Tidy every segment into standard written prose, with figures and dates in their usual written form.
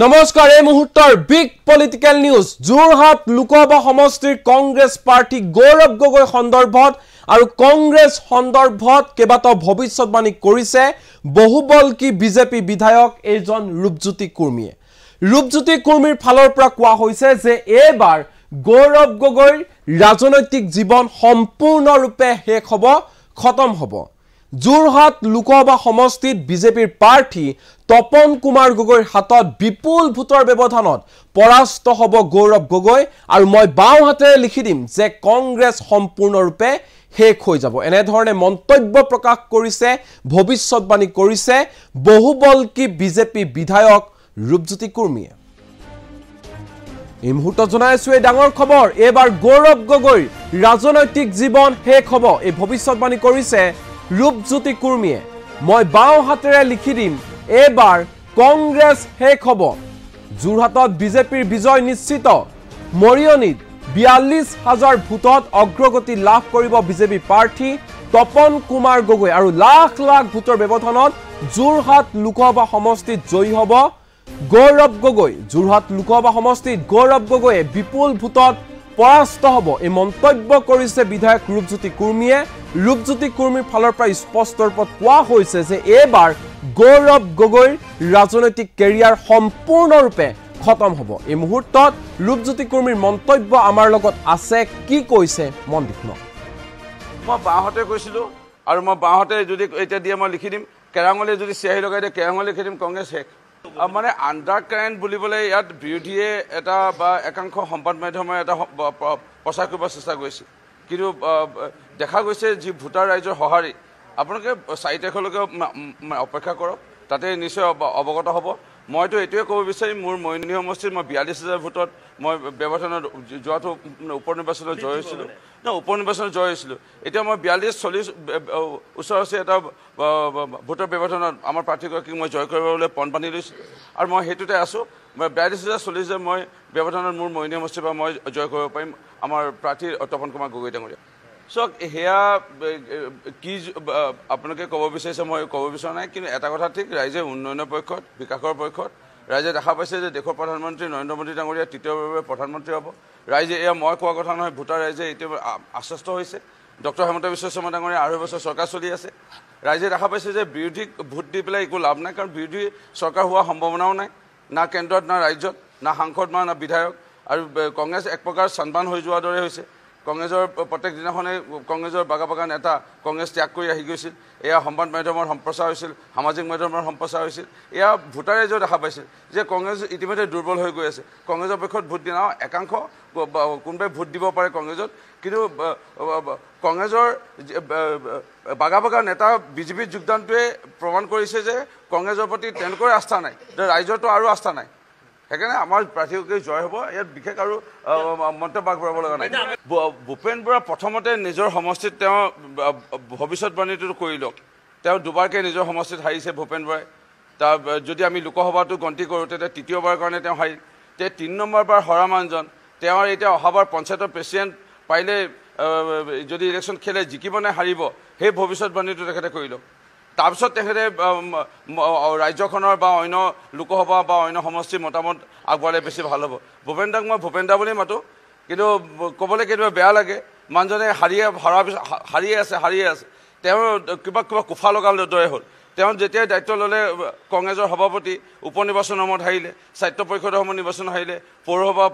নমস্কাৰ এই মুহূৰ্তৰ big political news Jorhat Lok Sabha সমষ্টিৰ কংগ্ৰেছ প্ৰাৰ্থী গৌৰৱ গগৈ সন্দৰ্ভত আৰু কংগ্ৰেছ সন্দৰ্ভত কেবাটাও ভৱিষ্যতবাণী কৰিছে বহুবলকি বিজেপি বিধায়ক এজন ৰূপজ্যোতি কুৰ্মীৰ ফালৰ পৰা কোৱা হৈছে যে এবাৰ গৌৰৱ গগৈৰ ৰাজনৈতিক জীৱন সম্পূৰ্ণৰূপে শেষ হ'ব খতম হ'ব যোৰহাট লোকসভা সমষ্টিত বিজেপিৰ প্ৰাৰ্থী তপন কুমাৰ গগৈৰ হাতত বিপুল ভোটৰ ব্যৱধানত পৰাস্ত হ'ব গৌৰৱ গগৈ আৰু মই বাও হাতেৰে লিখি দিম যে কংগ্ৰেছ সম্পূৰ্ণৰূপে শেষ হৈ যাব এনে ধৰণে মন্তব্য প্ৰকাশ কৰিছে ভৱিষ্যতবাণী কৰিছে বহুবলকি বিজেপি বিধায়ক ৰূপজ্যোতি কুৰ্মীয়ে এই মুহূৰ্তত জনাইছো এই ডাঙৰ খবৰ এবাৰ গৌৰৱ গগৈৰ ৰাজনৈতিক জীৱন শেষ হ'ব এই ভৱিষ্যতবাণী কৰিছে ৰূপজ্যোতি কুৰ্মীয়ে মই বাও হাতেৰে লিখি দিম এবাৰ কংগ্ৰেছ শেষ হ'ব যোৰহাটত বিজেপিৰ বিজয় নিশ্চিত মৰিয়নিত ৪২,০০০ ভোটত অগ্ৰগতি লাভ কৰিব বিজেপি প্ৰাৰ্থী তপন কুমাৰ গগৈ আৰু লাখ লাখ ভোটৰ ব্যৱধানত যোৰহাট লোকসভা সমষ্টিত জয়ী হ'ব গৌৰৱ গগৈ যোৰহাট লোকসভা সমষ্টিত গৌৰৱ গগৈয়ে বিপুল ভোটত পৰাস্ত হ'ব এই মন্তব্য কৰিছে বিধায়ক ৰূপজ্যোতি কুৰ্মীৰ ফালৰ পৰা স্পষ্ট ৰূপত কোৱা হৈছে যে এবাৰ গৌৰৱ গগৈৰ ৰাজনৈতিক কেৰিয়াৰ সম্পূৰ্ণৰূপে খতম হ'ব এই মুহূৰ্তত ৰূপজ্যোতি কুৰ্মীৰ মন্তব্য আমাৰ লগত আছে কি কৈছে মন দিখন মই বাহতে কৈছিলোঁ আৰু মই বাহতে যদি এতিয়া দিয়ে মই লিখি দিম কেৰাঙলে যদি চিয়াহী লগাই দিয়ে কেৰাঙলে লিখি দিম কংগ্ৰেছ শেষ মানে আণ্ডাৰ কাৰেণ্ট বুলিবলৈ ইয়াত বিৰোধীয়ে এটা বা একাংশ সংবাদ মাধ্যমে এটা প্ৰচাৰ কৰিব চেষ্টা কৰিছে কিন্তু দেখা গৈছে যি ভোটাৰ ৰাইজৰ সঁহাৰি আপোনালোকে ৪ তাৰিখলৈকে অপেক্ষা কৰক তাতে নিশ্চয় অৱগত হ'ব মইতো এইটোৱে ক'ব বিচাৰিম মোৰ মৰিয়নি সমষ্টিত মই ৪২,০০০ ভোটত মই ব্যৱধানত যোৱাটো উপ নিৰ্বাচনত জয় হৈছিলোঁ এতিয়া মই ৪২-৪০ ওচৰা-ওচৰি এটা ভোটৰ ব্যৱধানত আমাৰ প্ৰাৰ্থীগৰাকীক মই জয় কৰিবলৈ পণ বান্ধি লৈছোঁ আৰু মই সেইটোতে আছোঁ ৪২,০০০-৪০ মই ব্যৱধানত মোৰ মৰিয়নি সমষ্টিৰ পৰা মই জয় কৰিব পাৰিম আমাৰ প্ৰাৰ্থী তপন কুমাৰ গগৈ ডাঙৰীয়া চাওক সেয়া কি আপোনালোকে ক'ব বিচাৰিছে মই ক'ব বিচৰা নাই কিন্তু এটা কথা ঠিক ৰাইজে উন্নয়নৰ পক্ষত বিকাশৰ পক্ষত ৰাইজে দেখা পাইছে যে দেশৰ প্ৰধানমন্ত্ৰী নৰেন্দ্ৰ মোদী ডাঙৰীয়া তৃতীয়বাৰৰ প্ৰধানমন্ত্ৰী হ'ব ৰাইজে এয়া মই কোৱা কথা নহয় ভোটাৰ ৰাইজে এতিয়া আশ্বস্ত হৈছে ডক্টৰ হেমন্ত বিশ্ব শৰ্মা ডাঙৰীয়া ২.৫ বছৰ চৰকাৰ চলি আছে ৰাইজে দেখা পাইছে যে বিৰোধীক ভোট দি পেলাই একো লাভ নাই কাৰণ বিৰোধী চৰকাৰ হোৱাৰ সম্ভাৱনাও নাই না কেন্দ্ৰত না ৰাজ্যত না সাংসদ না বিধায়ক আৰু কংগ্ৰেছ এক প্ৰকাৰ চানবান হৈ যোৱাৰ দৰে হৈছে কংগ্ৰেছৰ প্ৰত্যেক দিনাখনে কংগ্ৰেছৰ বাগা নেতা কংগ্ৰেছ ত্যাগ কৰি আহি গৈছিল এয়া সংবাদ মাধ্যমৰ সম্প্ৰচাৰ হৈছিল সামাজিক মাধ্যমৰ সম্প্ৰচাৰ হৈছিল এয়া ভোটাৰ ৰাইজেও দেখা পাইছিল যে কংগ্ৰেছ ইতিমধ্যে দুৰ্বল হৈ গৈ আছে কংগ্ৰেছৰ পক্ষত ভোট দিয়া একাংশ কোনোবাই ভোট দিব পাৰে কংগ্ৰেছত কিন্তু কংগ্ৰেছৰ বাগা নেতা বিজেপিত যোগদানটোৱে প্ৰমাণ কৰিছে যে কংগ্ৰেছৰ প্ৰতি তেওঁলোকৰ আস্থা নাই ৰাইজৰতো আৰু আস্থা নাই সেইকাৰণে আমাৰ প্ৰাৰ্থীগৰাকী জয় হ'ব ইয়াত বিশেষ আৰু মন্তব্য আগবঢ়াব লগা নাই ভূপেন বৰা প্ৰথমতে নিজৰ সমষ্টিত তেওঁ ভৱিষ্যতবাণীটো কৰি লওক তেওঁ দুবাৰকৈ নিজৰ সমষ্টিত হাৰিছে ভূপেন বৰাই তাৰ যদি আমি লোকসভাটো গন্তি কৰোঁ তেতিয়া তৃতীয়বাৰৰ কাৰণে তেওঁ হাৰিল তে ৩ নম্বৰবাৰ হৰা মানুহজন তেওঁৰ এতিয়া অহাবাৰ পঞ্চায়তৰ প্ৰেচিডেণ্ট পাৰিলে যদি ইলেকশ্যন খেলে জিকিব নে হাৰিব সেই ভৱিষ্যতবাণীটো তেখেতে কৰি লওক তাৰপিছত তেখেতে ৰাজ্যখনৰ বা অন্য লোকসভা বা অন্য সমষ্টিৰ মতামত আগবঢ়ালে বেছি ভাল হ'ব ভূপেন দাক মই ভূপেন দা বুলি মাতোঁ কিন্তু ক'বলৈ কেতিয়াবা বেয়া লাগে মানুহজনে হাৰিয়ে আছে তেওঁ কিবা কোফা লগা দৰে হ'ল তেওঁ যেতিয়া দায়িত্ব ল'লে কংগ্ৰেছৰ সভাপতি উপ নিৰ্বাচনৰ সময়ত হাৰিলে স্বায়ত্ব পৰিষদৰ সময়ত নিৰ্বাচন হাৰিলে পৌৰসভা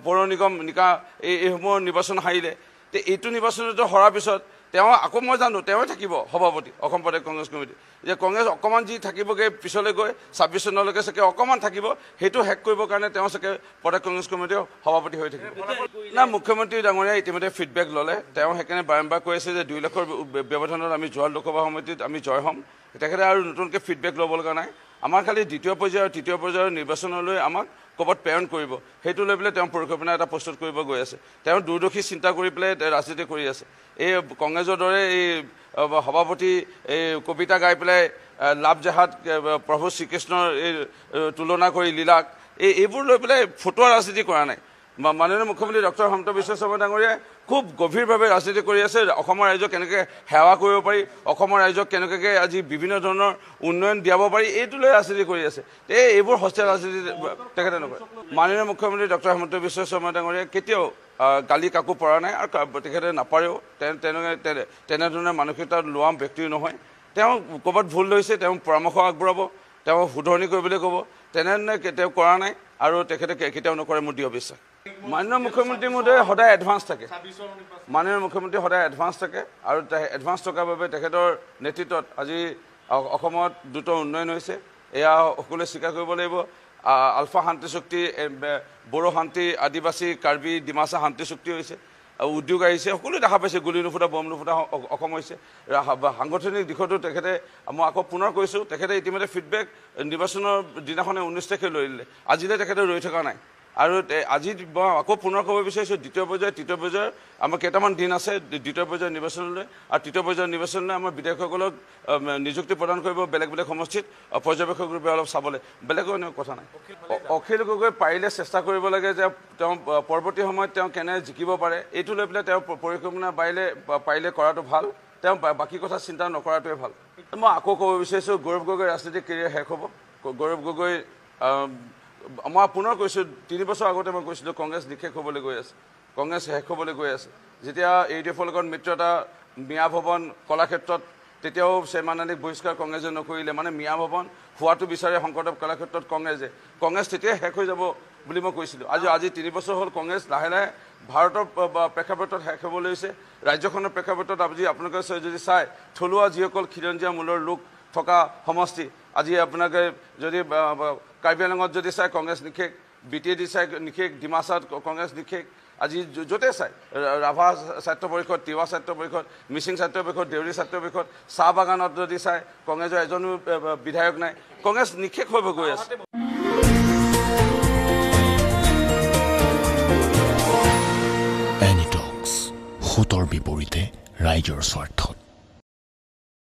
পৌৰ নিগম এইসমূহৰ নিৰ্বাচন হাৰিলে তে এইটো নিৰ্বাচনতো হৰাৰ পিছত তেওঁ আকৌ মই জানো তেওঁ থাকিব সভাপতি অসম প্ৰদেশ কংগ্ৰেছ কমিটি যে কংগ্ৰেছ অকণমান যি থাকিবগৈ পিছলৈ গৈ ২৬ চনলৈকে চাগে অকণমান থাকিব সেইটো শেষ কৰিবৰ কাৰণে তেওঁ চাগে প্ৰদেশ কংগ্ৰেছ কমিটিৰ সভাপতি হৈ থাকিব না মুখ্যমন্ত্ৰী ডাঙৰীয়াই ইতিমধ্যে ফিডবেক ল'লে তেওঁ সেইকাৰণে বাৰম্বাৰ কৈ আছে যে ২ লাখৰ ব্যৱধানত আমি যোৰহাট লোকসভা সমিতিত আমি জয় হ'ম তেখেতে আৰু নতুনকৈ ফিডবেক ল'ব লগা নাই আমাৰ খালি দ্বিতীয় পৰ্যায় আৰু তৃতীয় পৰ্যায়ৰ নিৰ্বাচনলৈ আমাক ক'ৰবাত প্ৰেৰণ কৰিব সেইটো লৈ পেলাই তেওঁ পৰিকল্পনা এটা প্ৰস্তুত কৰিব গৈ আছে তেওঁ দূৰদৰ্শী চিন্তা কৰি পেলাই ৰাজনীতি কৰি আছে এই কংগ্ৰেছৰ দৰে এই সভাপতি এই কবিতা গাই পেলাই লাভ জেহাদ প্ৰভু শ্ৰীকৃষ্ণৰ এই তুলনা কৰি লীলাক এইবোৰ লৈ পেলাই ফটোৱা ৰাজনীতি কৰা নাই মাননীয় মুখ্যমন্ত্ৰী ডক্টৰ হিমন্ত বিশ্ব শৰ্মা ডাঙৰীয়াই খুব গভীৰভাৱে ৰাজনীতি কৰি আছে অসমৰ ৰাইজক কেনেকৈ সেৱা কৰিব পাৰি অসমৰ ৰাইজক কেনেকৈ আজি বিভিন্ন ধৰণৰ উন্নয়ন দিয়াব পাৰি এইটো লৈ ৰাজনীতি কৰি আছে এইবোৰ সস্তীয়া ৰাজনীতি তেখেতে নকৰে মাননীয় মুখ্যমন্ত্ৰী ডক্টৰ হিমন্ত বিশ্ব শৰ্মা ডাঙৰীয়াই কেতিয়াও গালি কাকো পৰা নাই আৰু তেখেতে নাপাৰেও তেনেধৰণৰ মানসিকতা লোৱা ব্যক্তিও নহয় তেওঁ ক'ৰবাত ভুল লৈছে তেওঁ পৰামৰ্শ আগবঢ়াব তেওঁ শুধৰণি কৰিবলৈ ক'ব তেনেধৰণে তেওঁ কৰা নাই আৰু তেখেতে কেতিয়াও নকৰে মোৰ দৃঢ় বিশ্বাস মাননীয় মুখ্যমন্ত্ৰী মহোদয় সদায় এডভান্স থাকে মাননীয় মুখ্যমন্ত্ৰী সদায় এডভান্স থাকে আৰু এডভান্স থকাৰ বাবে তেখেতৰ নেতৃত্বত আজি অসমত দ্ৰুত উন্নয়ন হৈছে এয়া সকলোৱে স্বীকাৰ কৰিব লাগিব আলফা শান্তি চুক্তি বড়ো শান্তি আদিবাসী কাৰ্বি ডিমাচা শান্তি চুক্তি হৈছে উদ্যোগ আহিছে সকলোৱে দেখা পাইছে গুলি নুফুটা বম নুফুটা অসম হৈছে সাংগঠনিক দিশতো তেখেতে মই আকৌ পুনৰ কৈছোঁ তেখেতে ইতিমধ্যে ফিডবেক নিৰ্বাচনৰ দিনাখনে 19 তাৰিখে লৈ দিলে আজিলৈ তেখেতে ৰৈ থকা নাই আৰু আজি মই আকৌ পুনৰ ক'ব বিচাৰিছোঁ দ্বিতীয় পৰ্যায় তৃতীয় পৰ্যায়ৰ আমাৰ কেইটামান দিন আছে দ্বিতীয় পৰ্যায়ৰ নিৰ্বাচনলৈ আৰু তৃতীয় পৰ্যায়ৰ নিৰ্বাচনলৈ আমাৰ বিধায়কসকলক নিযুক্তি প্ৰদান কৰিব বেলেগ বেলেগ সমষ্টিত পৰ্যবেক্ষক ৰূপে অলপ চাবলৈ বেলেগো এনেকুৱা কথা নাই অখিল গগৈ পাৰিলে চেষ্টা কৰিব লাগে যে তেওঁ পৰৱৰ্তী সময়ত তেওঁ কেনে জিকিব পাৰে এইটো লৈ পেলাই তেওঁ পৰিকল্পনা পাৰিলে কৰাটো ভাল তেওঁ বাকী কথা চিন্তা নকৰাটোৱে ভাল মই আকৌ ক'ব বিচাৰিছোঁ গৌৰৱ গগৈ ৰাজনীতিক কেৰিয়াৰ শেষ হ'ব গৌৰৱ গগৈ মই পুনৰ কৈছোঁ 3 বছৰ আগতে মই কৈছিলোঁ কংগ্ৰেছ নিশেষ হ'বলৈ গৈ আছে কংগ্ৰেছ শেষ হ'বলৈ গৈ আছে যেতিয়া AUDFৰ লগত মিত্ৰতা মিয়া ভৱন কলাক্ষেত্ৰত তেতিয়াও চেয়াৰমেনিক বহিষ্কাৰ কংগ্ৰেছে নকৰিলে মানে মিয়া ভৱন হোৱাটো বিচাৰে শংকৰদেৱ কলাক্ষেত্ৰত কংগ্ৰেছ তেতিয়াই শেষ হৈ যাব বুলি মই কৈছিলোঁ আজি 3 বছৰ হ'ল কংগ্ৰেছ লাহে লাহে ভাৰতৰ প্ৰেক্ষাপটত শেষ হ'বলৈ লৈছে ৰাজ্যখনৰ প্ৰেক্ষাপটত আজি আপোনালোকে যদি চাই থলুৱা যিসকল খিলঞ্জীয়া মূলৰ লোক থকা সমষ্টি আজি আপোনালোকে যদি কাৰ্বি আংলঙত যদি চাই কংগ্ৰেছ নিষেধ BTAD চাই নিষেধ ডিমাচাত কংগ্ৰেছ নিষেধ আজি য'তে চাই ৰাভা ছাত্ৰ পৰিষদ তিৱা ছাত্ৰ পৰিষদ মিচিং ছাত্ৰ পৰিষদ দেউৰী ছাত্ৰ পৰিষদ চাহ বাগানত যদি চাই কংগ্ৰেছৰ এজনো বিধায়ক নাই কংগ্ৰেছ নিষেধ হৈ গৈ আছে এনিটক্স হুতৰ বিপৰীতে ৰাইজৰ স্বাৰ্থত